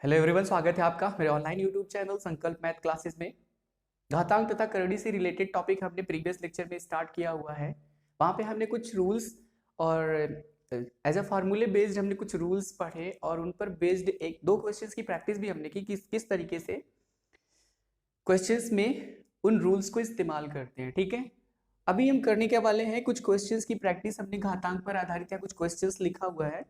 Hello everyone, स्वागत है आपका मेरे ऑनलाइन यूट्यूब चैनल संकल्प मैथ क्लासेस में। घातांक तथा करड़ी से रिलेटेड टॉपिक हमने प्रीवियस लेक्चर में स्टार्ट किया हुआ है। वहाँ पे हमने कुछ रूल्स और एज अ फार्मूले बेस्ड हमने कुछ रूल्स पढ़े और उन पर बेस्ड एक दो क्वेश्चंस की प्रैक्टिस भी हमने की, किस तरीके से क्वेश्चंस में उन रूल्स को इस्तेमाल करते हैं। ठीक है, अभी हम करने के वाले हैं कुछ क्वेश्चंस की प्रैक्टिस। हमने घातांक पर आधारित या कुछ क्वेश्चंस लिखा हुआ है,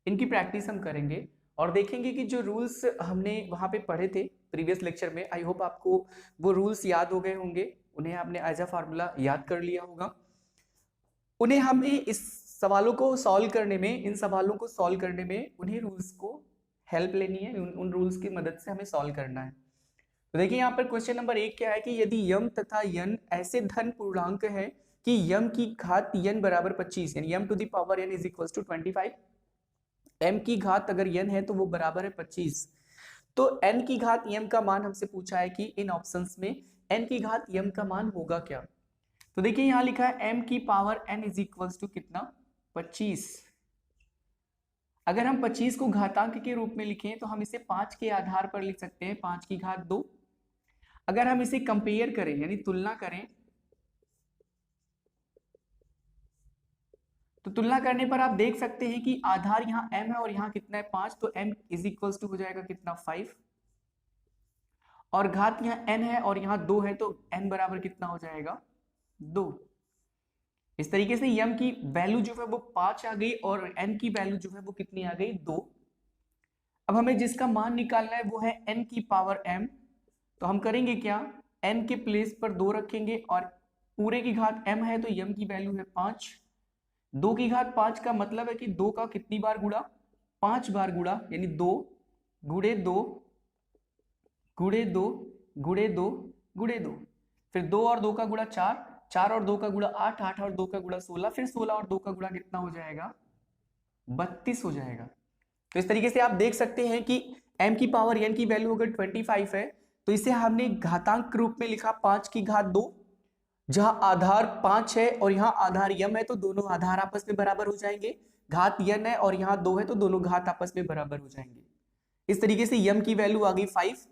इनकी प्रैक्टिस हम करेंगे और देखेंगे कि जो रूल्स हमने वहां पे पढ़े थे प्रीवियस लेक्चर में, आई होप आपको वो रूल्स याद हो गए होंगे, उन्हें आपने एज अ फार्मूला याद कर लिया होगा। उन्हें हमें इस सवालों को सॉल्व करने में, इन सवालों को सॉल्व करने में उन्हें रूल्स को हेल्प लेनी है, उन रूल्स की मदद से हमें सॉल्व करना है। तो देखिए यहाँ पर क्वेश्चन नंबर 1 क्या है कि यदि यम तथा यन ऐसे धन पूर्णांक है कि यम की घात यन बराबर 25 यानी m to the power n is equal to 25, m की घात अगर n है तो वो बराबर है 25। तो n की घात m का मान हमसे पूछा है कि इन ऑप्शंस में n की घात m का मान होगा क्या। तो देखिए यहां लिखा है m की power n is equal to कितना, 25। अगर हम 25 को घातांक के रूप में लिखें तो हम इसे 5 के आधार पर लिख सकते हैं, 5 की घात 2। अगर हम इसे कंपेयर करें यानी तुलना करें तो तुलना करने पर आप देख सकते हैं कि आधार यहाँ m है और यहाँ कितना है 5, तो m इज इक्वल टू हो जाएगा कितना 5, और घात यहाँ n है और यहाँ 2 है तो n बराबर कितना हो जाएगा 2। इस तरीके से m की वैल्यू जो है वो 5 आ गई और n की वैल्यू जो है वो कितनी आ गई 2। अब हमें जिसका मान निकालना है वो है n की पावर m। तो हम करेंगे क्या, n के प्लेस पर 2 रखेंगे और पूरे की घात m है तो m की वैल्यू है 5। 2 की घात 5 का मतलब है कि 2 का कितनी बार गुणा, 5 बार गुणा, यानी 2 गुणे 2 गुणे 2 गुणे 2 गुणे 2, फिर 2 और 2 का गुणा 4, 4 और 2 का गुणा 8, 8 और 2 का गुणा 16, फिर 16 और 2 का गुणा कितना हो जाएगा 32 हो जाएगा। तो इस तरीके से आप देख सकते हैं कि m की पावर n की वैल्यू अगर 25 है तो इसे हमने घातांक रूप में लिखा 5 की घात 2, जहां आधार 5 है और यहां आधार m है तो दोनों आधार आपस में बराबर हो जाएंगे। घात n है और यहां 2 है तो दोनों घात आपस में बराबर हो जाएंगे। इस तरीके से m की वैल्यू आ गई 5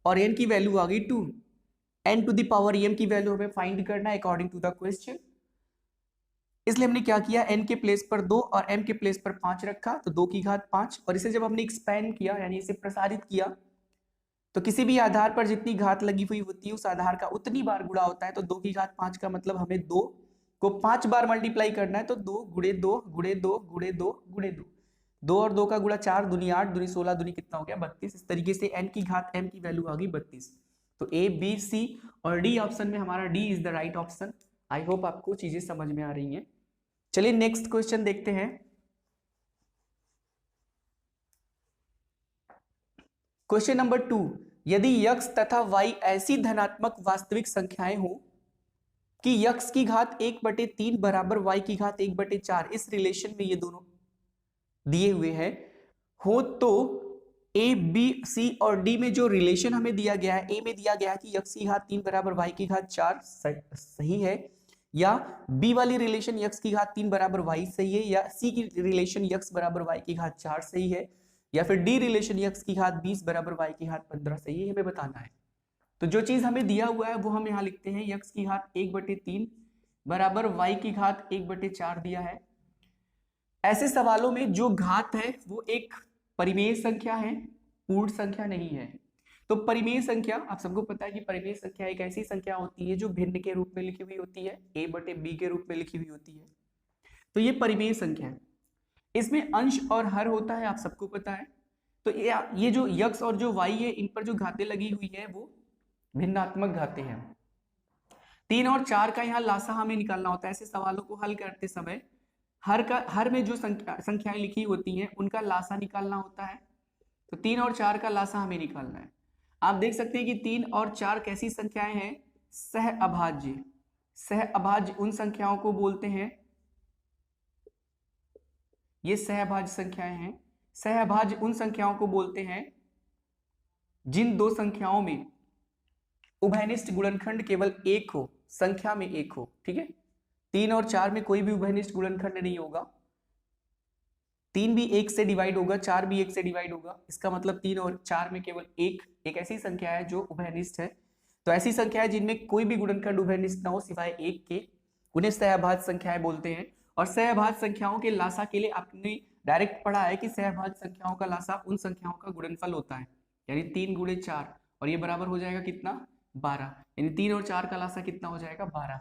और n की वैल्यू आ गई 2। n to the power m की वैल्यू हमें फाइंड करना है अकॉर्डिंग टू द क्वेश्चन। इसलिए हमने क्या किया, n के प्लेस पर 2 और m के प्लेस पर 5 रखा, तो 2 की घात 5, और इसे जब हमने एक्सपेंड किया यानी इसे प्रसारित किया तो किसी भी आधार पर जितनी घात लगी हुई होती है उस आधार का उतनी बार गुणा होता है। तो 2 की घात 5 का मतलब हमें 2 को 5 बार मल्टीप्लाई करना है, तो 2 गुणे 2 गुणे 2 गुणे 2 गुणे 2, 2 और 2 का गुणा 4 दूनी 8 दूनी 16 दूनी कितना हो गया 32। इस तरीके से n की घात m की वैल्यू आ गई 32। तो ए बी सी और डी ऑप्शन में हमारा D is the right option. I hope आपको चीजें समझ में आ रही हैं। चलिए नेक्स्ट क्वेश्चन देखते हैं। क्वेश्चन नंबर 2, यदि x तथा y ऐसी धनात्मक वास्तविक संख्याएं हो कि x की घात 1/3 बराबर y की घात 1/4, इस रिलेशन में ये दोनों दिए हुए हैं हो, तो a b c और d में जो रिलेशन हमें दिया गया है, a में दिया गया है कि x की घात 3 बराबर y की घात 4 सही है, या b वाली रिलेशन x की घात 3 बराबर y सही है, या c की रिलेशन x बराबर y की घात 4 सही है, या फिर d रिलेशन x की घात 20 बराबर y की घात 15 सही है, हमें बताना है। तो जो चीज हमें दिया हुआ है वो हम यहाँ लिखते हैं, x की घात 1/3 बराबर y की घात 1/4 दिया है। ऐसे सवालों में जो घात है वो एक परिमेय संख्या है, पूर्ण संख्या नहीं है। तो परिमेय संख्या, आप सबको पता है कि परिमेय संख्या एक ऐसी संख्या होती है जो भिन्न के रूप में लिखी हुई होती है, a/b के रूप में लिखी हुई होती है। तो ये परिमेय संख्या है, इसमें अंश और हर होता है, आप सबको पता है। तो ये जो x और जो y है इन पर जो घातें लगी हुई है वो भिन्नात्मक घातें हैं। 3 और 4 का यहाँ लासा हमें निकालना होता है। ऐसे सवालों को हल करते समय हर में जो संख्याएं लिखी होती हैं उनका लासा निकालना होता है। तो 3 और 4 का लासा हमें निकालना है। आप देख सकते हैं कि 3 और 4 कैसी संख्याएं हैं, सह अभाज्य। सह अभाज्य उन संख्याओं को बोलते हैं, ये सहभाज्य संख्याएं हैं। सहभाज्य उन संख्याओं को बोलते हैं जिन दो संख्याओं में उभयनिष्ठ गुणनखंड केवल एक हो, संख्या में एक हो। ठीक है, 3 और 4 में कोई भी उभयनिष्ठ गुणनखंड नहीं होगा। 3 भी 1 से डिवाइड होगा, 4 भी 1 से डिवाइड होगा, इसका मतलब 3 और 4 में केवल एक ऐसी संख्या है जो उभयनिष्ठ है। तो ऐसी संख्या है जिनमें कोई भी गुणनखंड उभयनिष्ठ ना हो सिवाय एक के, उन्हें सहअभाज्य संख्याएं बोलते हैं। और सहअभाज्य संख्याओं के लासा के लिए आपने डायरेक्ट पढ़ा है कि सहअभाज्य संख्याओं का लासा उन संख्याओं का गुणनफल होता है, यानी 3 गुणे 4, और ये बराबर हो जाएगा कितना, 12, यानी 3 और 4 का लासा कितना हो जाएगा, 12।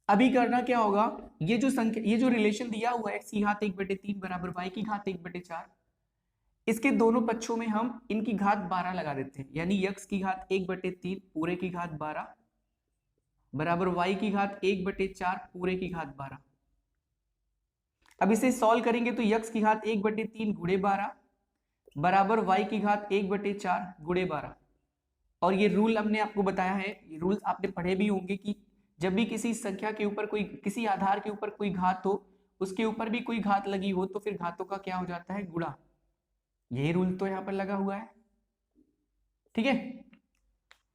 अभी करना क्या होगा, ये जो संख्या, ये जो रिलेशन दिया हुआ है x की घात 1/3 बराबर y की घात 1/4, इसके दोनों पक्षों में हम इनकी घात 12 लगा देते हैं, यानी x की घात 1/3 पूरे की घात 12 बराबर y की घात 1/4 पूरे की घात 12। अब इसे सॉल्व करेंगे तो x की घात 1/3 गुणे 12 बराबर y की घात 1/4 गुणे 12। और ये रूल हमने आपको बताया है, ये रूल आपने पढ़े भी होंगे कि जब भी किसी संख्या के ऊपर कोई, किसी आधार के ऊपर कोई घात हो, उसके ऊपर भी कोई घात लगी हो, तो फिर घातों का क्या हो जाता है, गुणा। यही रूल तो यहाँ पर लगा हुआ है, ठीक है।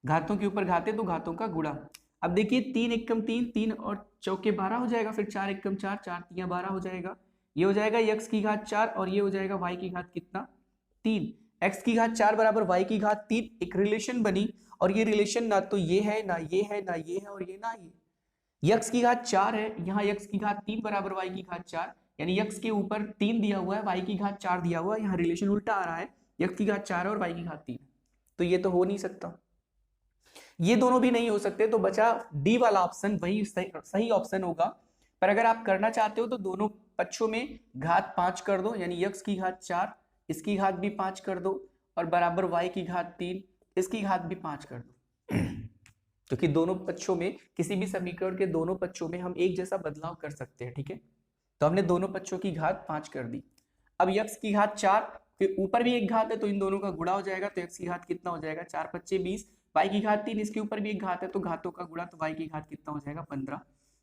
घातों के ऊपर घाते तो घातों का गुणा। अब देखिए 3 एकम 3, 3 और चौके 12 हो जाएगा, फिर 4 एकम 4, 4 तियां 12 हो जाएगा। ये हो जाएगा x की घात 4 और ये हो जाएगा y की घात कितना, 3। x की घात 4 बराबर y की घात 3, एक रिलेशन बनी, और ये रिलेशन ना तो ये है ना ये है ना ये है और ये ना ये। x की घात 4 है, यहाँ x की घात 3 बराबर y की घात 4, यानी x के ऊपर 3 दिया हुआ है, y की घात 4 दिया हुआ है, यहाँ रिलेशन उल्टा आ रहा है, x की घात 4 और y की घात 3, तो ये तो हो नहीं सकता, ये दोनों भी नहीं हो सकते, तो बचा डी वाला ऑप्शन, वही सही ऑप्शन होगा। पर अगर आप करना चाहते हो तो दोनों पक्षों में घात 5 कर दो, यानी x की घात 4, इसकी घात भी 5 कर दो, और बराबर y की घात 3, इसकी घात भी 5 कर दो, क्योंकि दोनों पक्षों में, किसी भी समीकरण के दोनों पक्षों में हम एक जैसा बदलाव कर सकते हैं, ठीक है। तो हमने दोनों पक्षों की घात 5 कर दी। अब x की घात 4, फिर ऊपर भी एक घात है तो इन दोनों का गुणा हो जाएगा, तो x की घात कितना हो जाएगा, 4 5 20, y की घात 3, इसके ऊपर भी एक घात है तो घातों का गुणा, तो y की घात कितना हो जाएगा, 15।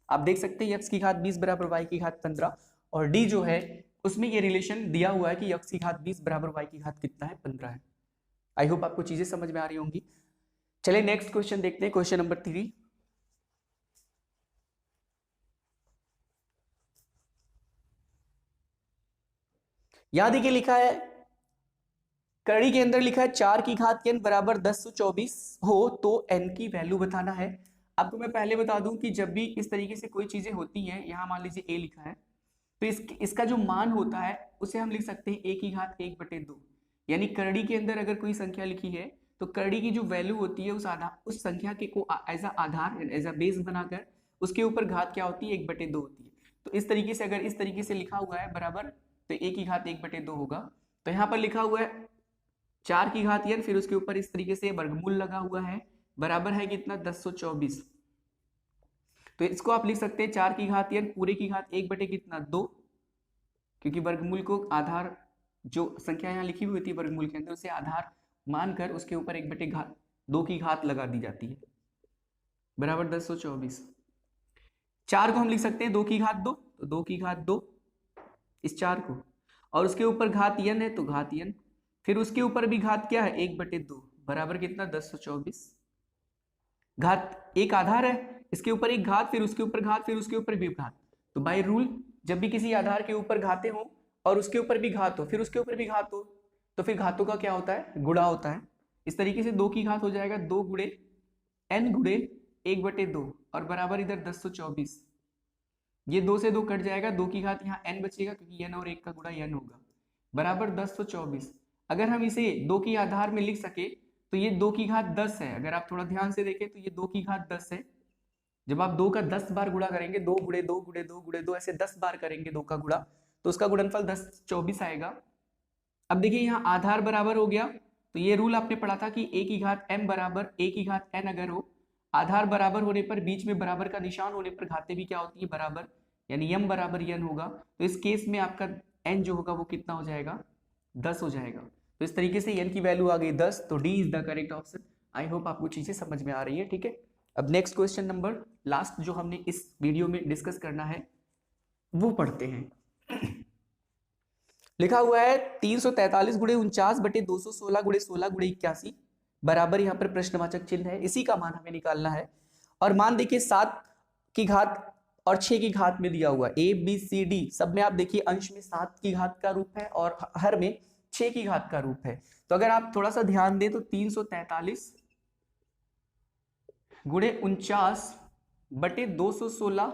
आप देख सकते हैं x की घात 20 बराबर y की घात 15, और d जो है उसमें ये रिलेशन दिया हुआ है कि x की घात 20 बराबर y की घात कितना है, 15 है। आई होप आपको चीजें समझ में आ रही होंगी। चलिए नेक्स्ट क्वेश्चन देखते हैं, क्वेश्चन नंबर 3। यहां देखिए लिखा है, कड़ी के अंदर लिखा है 4 की घात n बराबर 1024 हो तो n की वैल्यू बताना है। आपको मैं पहले बता दूं कि जब भी इस तरीके से कोई चीजें होती हैं, यहाँ मान लीजिए a लिखा है, तो इसका जो मान होता है उसे हम लिख सकते हैं a की घात 1/2, यानी करड़ी के अंदर अगर कोई संख्या लिखी है तो करड़ी की जो वैल्यू होती है उस संख्या के को एज आधार, एज अ बेस बनाकर उसके ऊपर घात क्या होती है, 1/2 होती है। तो इस तरीके से, अगर इस तरीके से लिखा हुआ है बराबर, तो a की घात 1/2 होगा। तो यहाँ पर लिखा हुआ है 4 की घात n, फिर उसके ऊपर इस तरीके से वर्गमूल लगा हुआ है, बराबर है कितना, 1024। तो इसको आप लिख सकते हैं 4 की घात n पूरे की घात 1/2, क्योंकि वर्गमूल को आधार, जो संख्या यहाँ लिखी हुई होती है वर्गमूल के अंदर, उसे आधार मानकर उसके ऊपर 1/2 की घात लगा दी जाती है, बराबर 1024। 4 को हम लिख सकते हैं 2 की घात 2, तो 2 की घात 2 इस 4 को, और उसके ऊपर घात n है तो घात n, फिर उसके ऊपर भी घात क्या है, 1/2, बराबर कितना, 1024। घात एक आधार है, इसके ऊपर एक घात, फिर उसके ऊपर घात, फिर उसके ऊपर भी घात। तो बाय रूल जब भी किसी आधार के ऊपर घाते हो और उसके ऊपर भी घात हो, फिर उसके ऊपर भी घात हो, तो फिर घातों का क्या होता है, गुणा होता है। इस तरीके से 2 की घात हो जाएगा 2 गुणे n गुणे 1/2, और बराबर इधर 1024। ये 2 से 2 कट जाएगा, 2 की घात यहाँ n बचेगा, क्योंकि n और 1 का गुणा n होगा, बराबर 1024। अगर हम इसे 2 की आधार में लिख सके तो ये 2 की घात 10 है। अगर आप थोड़ा ध्यान से देखें तो ये 2 की घात 10 है। जब आप 2 का 10 बार गुणा करेंगे, 2 गुणे 2 गुणे 2 गुणे 2, ऐसे 10 बार करेंगे 2 का गुणा, तो उसका गुणनफल 1024 आएगा। अब देखिए यहाँ आधार बराबर हो गया, तो ये रूल आपने पढ़ा था कि a की घात m बराबर a की घात n अगर हो, आधार बराबर होने पर, बीच में बराबर का निशान होने पर घातें भी क्या होती है, बराबर, यानी m बराबर n होगा। तो इस केस में आपका n जो होगा वो कितना हो जाएगा, 10 हो जाएगा। तो इस तरीके से n की वैल्यू आ गई 10, तो D is the correct option. I hope आपको चीजें समझ में आ रही है, ठीक है। अब नेक्स्ट क्वेश्चन नंबर लास्ट जो हमने इस वीडियो में डिस्कस करना है वो पढ़ते हैं। लिखा हुआ है 343 गुणे 49 बटे 216 गुणे 16 गुणे 81 बराबर, यहाँ पर प्रश्नवाचक चिन्ह है, इसी का मान हमें निकालना है। और मान देखिए 7 की घात और 6 की घात में दिया हुआ ए बी सी डी सब में आप देखिए अंश में 7 की घात का रूप है और हर में 6 की घात का रूप है। तो अगर आप थोड़ा सा ध्यान दें तो 343 गुणे 49 बटे 216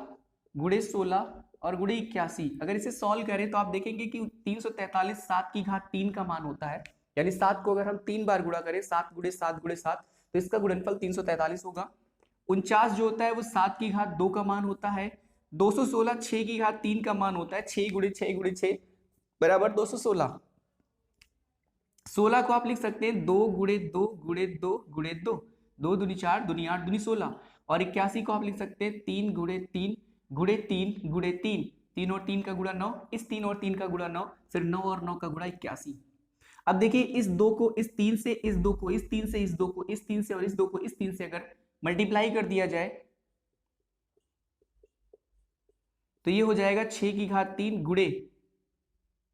गुणे 16 और गुणे 81, अगर इसे सॉल्व करें तो आप देखेंगे कि 343 7 की घात 3 का मान होता है, यानी 7 को अगर हम 3 बार गुणा करें 7 गुणे 7 गुणे 7 तो इसका गुणनफल 343 होगा। 49 जो होता है वो 7 की घात 2 का मान होता है। 216 6 की घात 3 का मान होता है, 6 गुणे 6 गुणे 6 बराबर 216। 16 को आप लिख सकते हैं 2 गुणे 2 गुणे 2 गुणे 2, 2 दूनी 4 दूनी 8 दूनी 16। और 81 को आप लिख सकते हैं 3 गुणे 3 गुणे 3 गुणे 3, 3 और 3 का गुणा 9, इस 3 और 3 का गुणा 9, फिर 9 और 9 का गुणा 81। अब देखिए इस 2 को इस 3 से, इस 2 को इस 3 से, इस 2 को इस 3 से और इस 2 को इस 3 से अगर मल्टीप्लाई कर दिया जाए तो ये हो जाएगा 6 की घात 3 गुणे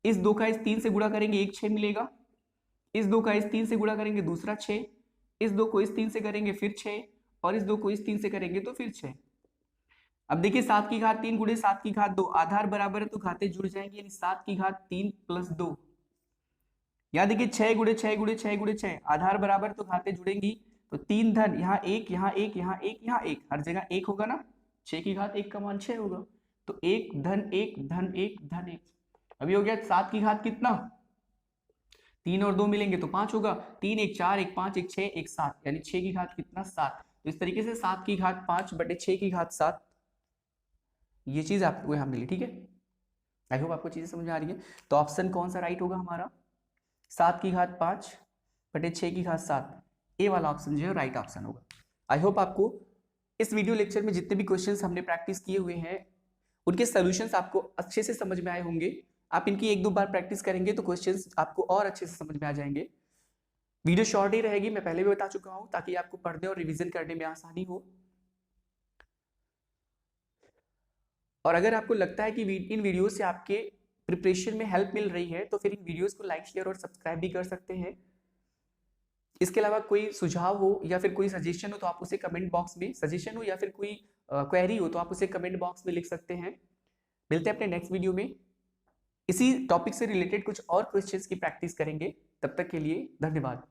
इस 2 का इस 3 से गुणा करेंगे 1 6 मिलेगा, इस 2 का इस 3 से गुणा करेंगे दूसरा 6, इस 2 को इस 3 से करेंगे फिर 6 और इस 2 को इस 3 से करेंगे तो फिर 6। अब देखिए 7 की घात 3 गुणे 7 की घात 2, आधार बराबर है तो घातें जुड़ जाएंगी, यानी 7 की घात 3 प्लस 2। यहाँ देखिए 6 गुणे 6 गुणे 6 गुणे 6, आधार बराबर तो घातें जुड़ेंगी, तो 3 धन यहाँ 1 यहाँ 1 यहाँ 1 यहाँ 1, हर जगह 1 होगा ना, 6 की घात 1 का मान 6 होगा, तो 1 धन 1 धन 1 धन 1। अभी हो गया 7 की घात कितना, 3 और 2 मिलेंगे तो 5 होगा, 3 1 4 1 5 1 6 1 7, यानी 6 की घात कितना 7। तो इस तरीके से 7 की घात 5 बटे 6 की घात 7, ये चीज आपको यहाँ मिली। ठीक है, आई होप आपको चीजें समझ में आ रही है। तो ऑप्शन कौन सा राइट होगा हमारा, 7 की घात 5 बटे 6 की घात 7, ए वाला ऑप्शन जो है राइट ऑप्शन होगा। आई होप आपको इस वीडियो लेक्चर में जितने भी क्वेश्चंस हमने प्रैक्टिस किए हुए हैं उनके सॉल्यूशंस आपको अच्छे से समझ में आए होंगे। आप इनकी 1-2 बार प्रैक्टिस करेंगे तो क्वेश्चंस आपको और अच्छे से समझ में आ जाएंगे। वीडियो शॉर्ट ही रहेगी, मैं पहले भी बता चुका हूं, ताकि आपको पढ़ने और रिवीजन करने में आसानी हो। और अगर आपको लगता है कि इन वीडियो से आपके प्रिपरेशन में हेल्प मिल रही है तो फिर इन वीडियोस को लाइक शेयर और सब्सक्राइब भी कर सकते हैं। इसके अलावा कोई सुझाव हो या फिर कोई सजेशन हो तो आप उसे कमेंट बॉक्स में, सजेशन हो या फिर कोई क्वेरी हो तो आप उसे कमेंट बॉक्स में लिख सकते हैं। मिलते हैं अपने नेक्स्ट वीडियो में, इसी टॉपिक से रिलेटेड कुछ और क्वेश्चंस की प्रैक्टिस करेंगे। तब तक के लिए धन्यवाद।